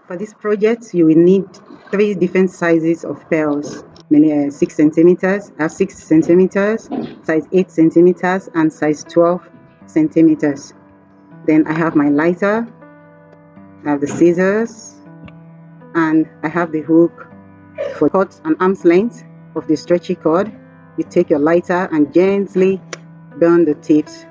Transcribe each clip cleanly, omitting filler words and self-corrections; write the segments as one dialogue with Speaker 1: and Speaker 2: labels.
Speaker 1: For this project, you will need 3 different sizes of pearls. 6 centimeters, I have 6 centimeters, size 8 centimeters, and size 12 centimeters. Then I have my lighter, I have the scissors, and I have the hook. For cut an arm's length of the stretchy cord, you take your lighter and gently burn the tips.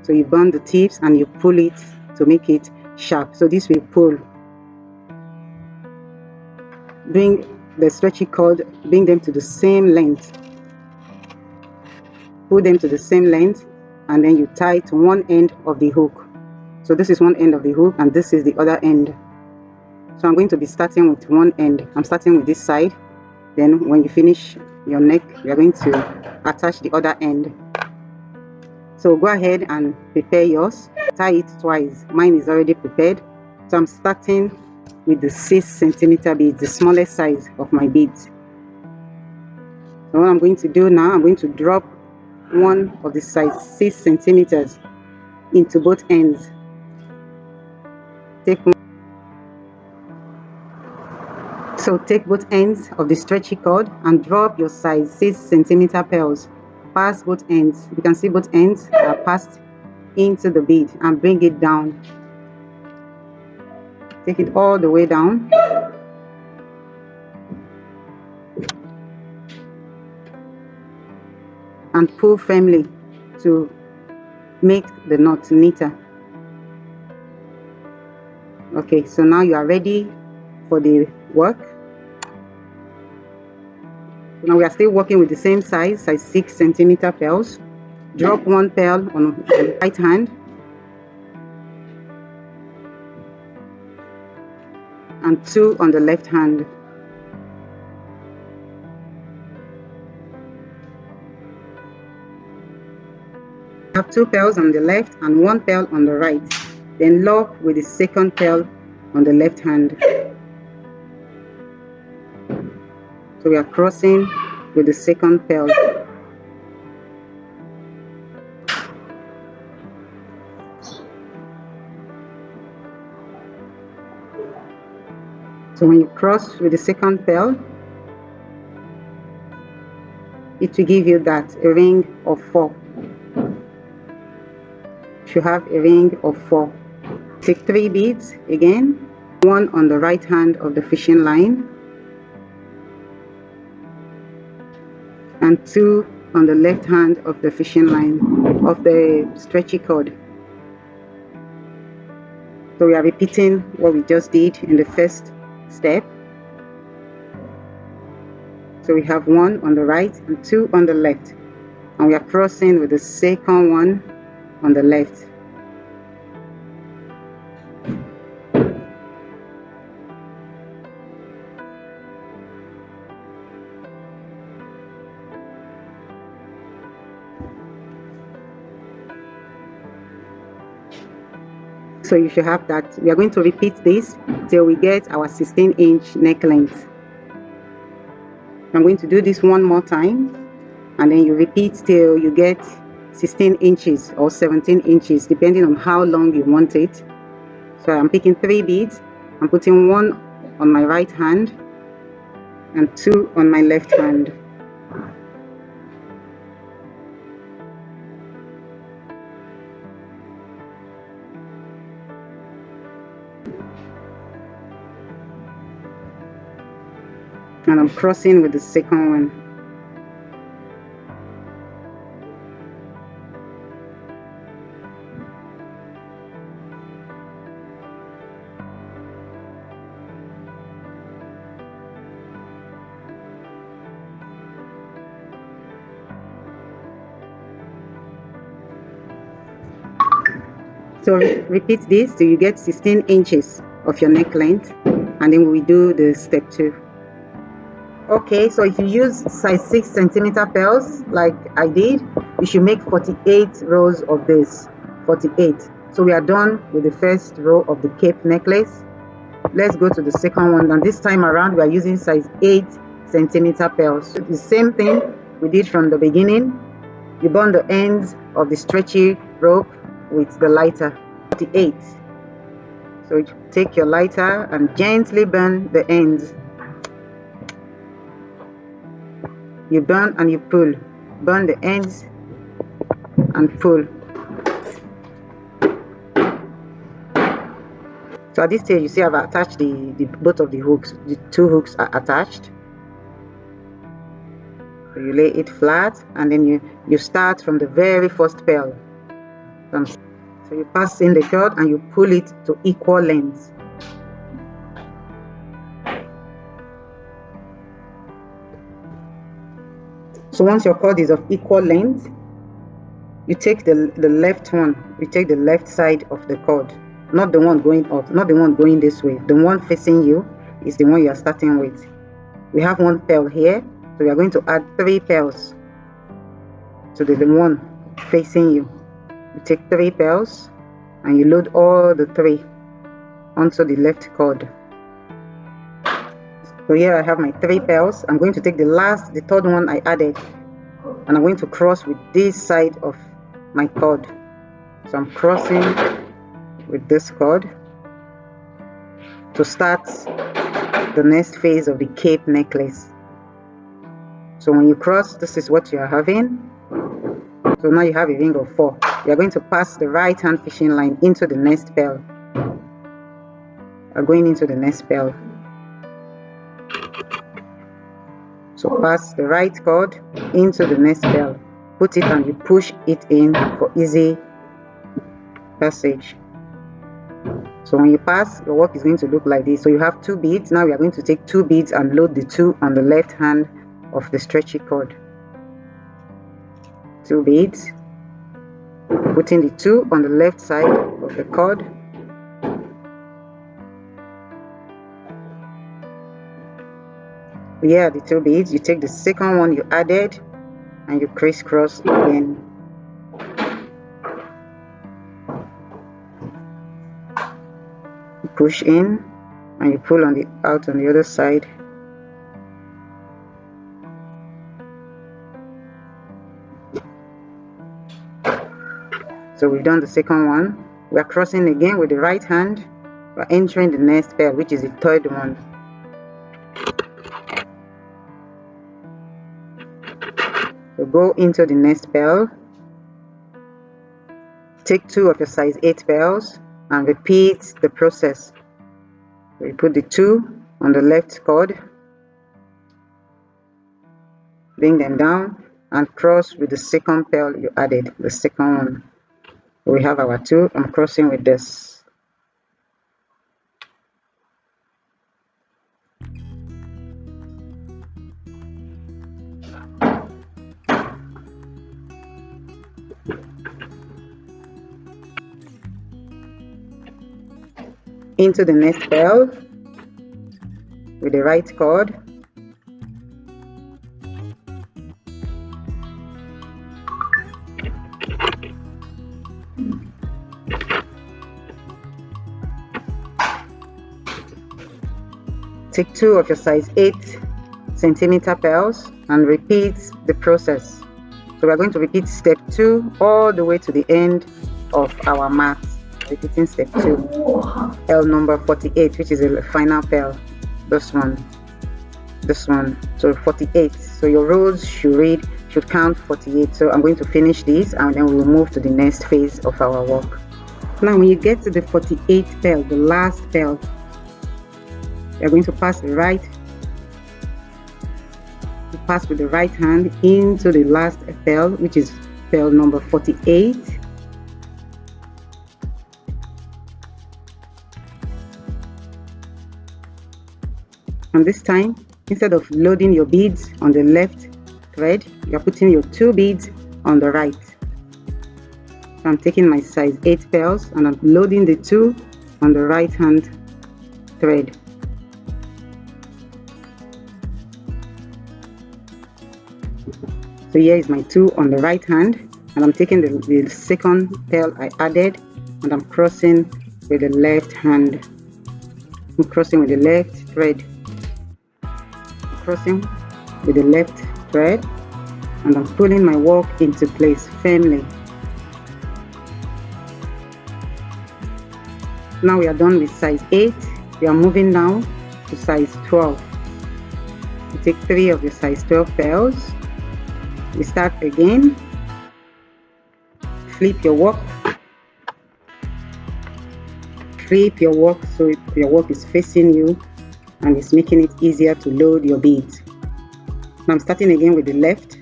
Speaker 1: So you burn the tips and you pull it to make it sharp. So this will pull. Bring the stretchy cord, bring them to the same length. Pull them to the same length, and then you tie to one end of the hook. So this is one end of the hook and this is the other end. So I'm going to be starting with one end. I'm starting with this side. Then when you finish your neck, you are going to attach the other end. So go ahead and prepare yours. Tie it twice. Mine is already prepared. So I'm starting with the 6 centimeter beads, the smallest size of my beads. So what I'm going to do now, I'm going to drop one of the size 6 centimeters into both ends. Take both ends of the stretchy cord and drop your size 6 centimeter pearls. Pass both ends. You can see both ends are passed into the bead and bring it down. Take it all the way down. And pull firmly to make the knot neater. Okay, so now you are ready for the work. Now we are still working with the same size 6 centimeter pearls. Drop one pearl on the right hand and 2 on the left hand. Have 2 pearls on the left and 1 pearl on the right. Then lock with the second pearl on the left hand. So we are crossing with the second pearl. So when you cross with the second pearl, it will give you that a ring of 4. You should have a ring of 4. Take 3 beads again, 1 on the right hand of the fishing line and 2 on the left hand of the fishing line of the stretchy cord. So we are repeating what we just did in the first step. So we have 1 on the right and 2 on the left, and we are crossing with the second one on the left. So you should have that. We are going to repeat this till we get our 16-inch neck length. I'm going to do this one more time, and then you repeat till you get 16 inches or 17 inches, depending on how long you want it. So I'm picking 3 beads. I'm putting 1 on my right hand and 2 on my left hand. And I'm crossing with the second one. So repeat this till you get 16 inches of your neck length, and then we do the step 2. Okay, so if you use size 6 centimeter pearls like I did, you should make 48 rows of this. 48. So we are done with the first row of the cape necklace. Let's go to the second one, and this time around we are using size 8 centimeter pearls. The same thing we did from the beginning. You burn the ends of the stretchy rope with the lighter. 48. So take your lighter and gently burn the ends. You burn and you pull. Burn the ends and pull. So at this stage, you see I've attached both of the hooks. The two hooks are attached. So you lay it flat, and then you start from the very first pearl. So you pass in the cord and you pull it to equal lengths. So once your cord is of equal length, you take the left one. You take the left side of the cord, not the one going up, not the one going this way. The one facing you is the one you are starting with. We have one pearl here, so we are going to add 3 pearls to the one facing you. You take 3 pearls and you load all the 3 onto the left cord. So here I have my 3 pearls. I'm going to take the third one I added, and I'm going to cross with this side of my cord. So I'm crossing with this cord to start the next phase of the cape necklace. So when you cross, this is what you are having. So now you have a ring of 4. You are going to pass the right hand fishing line into the next pearl. You are going into the next pearl. So pass the right cord into the next pearl. Put it and you push it in for easy passage. So when you pass, your work is going to look like this. So you have 2 beads. Now we are going to take 2 beads and load the 2 on the left hand of the stretchy cord. 2 beads. Putting the 2 on the left side of the cord. Here are the 2 beads. You take the second one you added and you crisscross again. You push in and you pull out on the other side. So we've done the second one. We are crossing again with the right hand. We are entering the next pearl, which is the third one. So go into the next pearl. Take 2 of your size 8 pearls and repeat the process. So you put the 2 on the left cord, bring them down and cross with the second pearl you added, the second one. So we have our 2. I'm crossing with this. Into the next pearl with the right cord. Take 2 of your size 8 centimeter pearls and repeat the process. So we are going to repeat step 2 all the way to the end of our mat. Repeating step 2, pearl number 48, which is the final pearl. This one, so 48. So your rows should count 48. So I'm going to finish this and then we'll move to the next phase of our work. Now when you get to the 48th pearl, the last pearl, you're going to pass with the right hand into the last pearl, which is pearl number 48. And this time, instead of loading your beads on the left thread, you're putting your 2 beads on the right. So I'm taking my size 8 pearls and I'm loading the 2 on the right hand thread. So here is my 2 on the right hand, and I'm taking the second pearl I added and I'm crossing with the left hand. I'm crossing with the left thread. Crossing with the left thread, and I'm pulling my work into place firmly. Now we are done with size 8. We are moving now to size 12. You take 3 of your size 12 pearls. You start again. Flip your work. Flip your work so your work is facing you and it's making it easier to load your beads. Now I'm starting again with the left.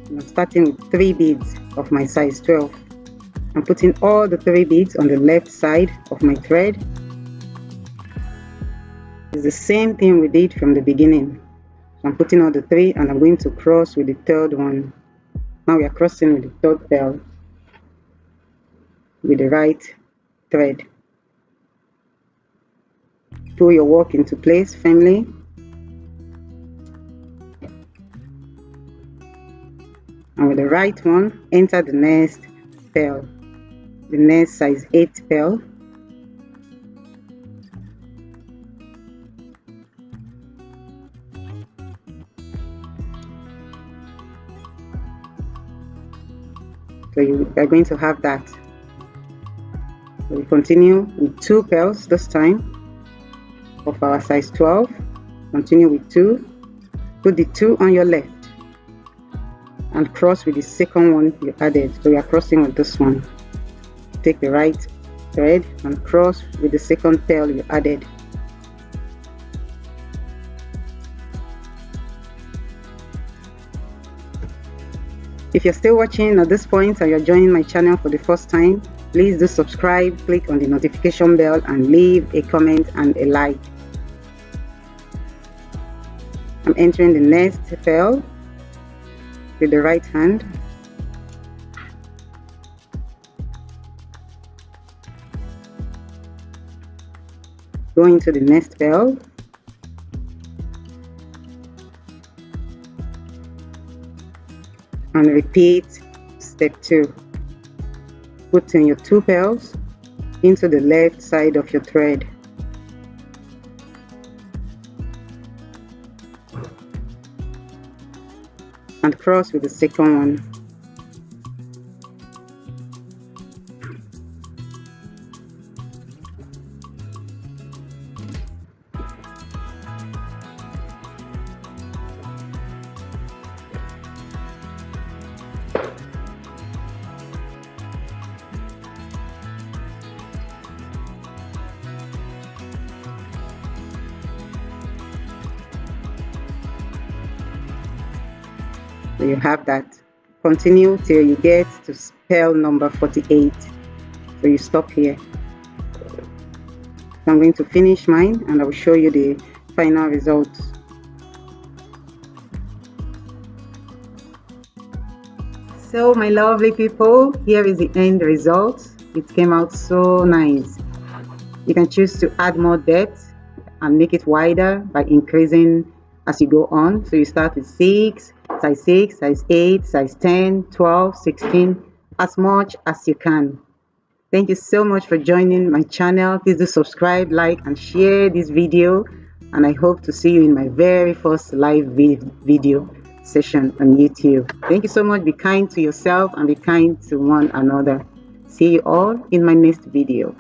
Speaker 1: And I'm starting with 3 beads of my size 12. I'm putting all the 3 beads on the left side of my thread. It's the same thing we did from the beginning. So I'm putting all the 3 and I'm going to cross with the third one. Now we are crossing with the third pearl with the right thread. Pull your work into place firmly. And with the right one, enter the next pearl, the next size 8 pearl. So you are going to have that. So we continue with 2 pearls this time of our size 12. Continue with 2. Put the 2 on your left and cross with the second one you added. So we are crossing with this one. Take the right thread and cross with the second pearl you added. If you're still watching at this point and you're joining my channel for the first time, please do subscribe, click on the notification bell and leave a comment and a like. I'm entering the next pearl with the right hand. Go into the next pearl. And repeat step 2. Put in your 2 pearls into the left side of your thread. And cross with the second one. So you have that. Continue till you get to pearl number 48. So you stop here. So I'm going to finish mine and I will show you the final results. So my lovely people, here is the end result. It came out so nice. You can choose to add more depth and make it wider by increasing as you go on. So you start with 6, size 6, size 8, size 10, 12, 16, as much as you can. Thank you so much for joining my channel. Please do subscribe, like and share this video, and I hope to see you in my very first live video session on YouTube. Thank you so much. Be kind to yourself and be kind to one another. See you all in my next video.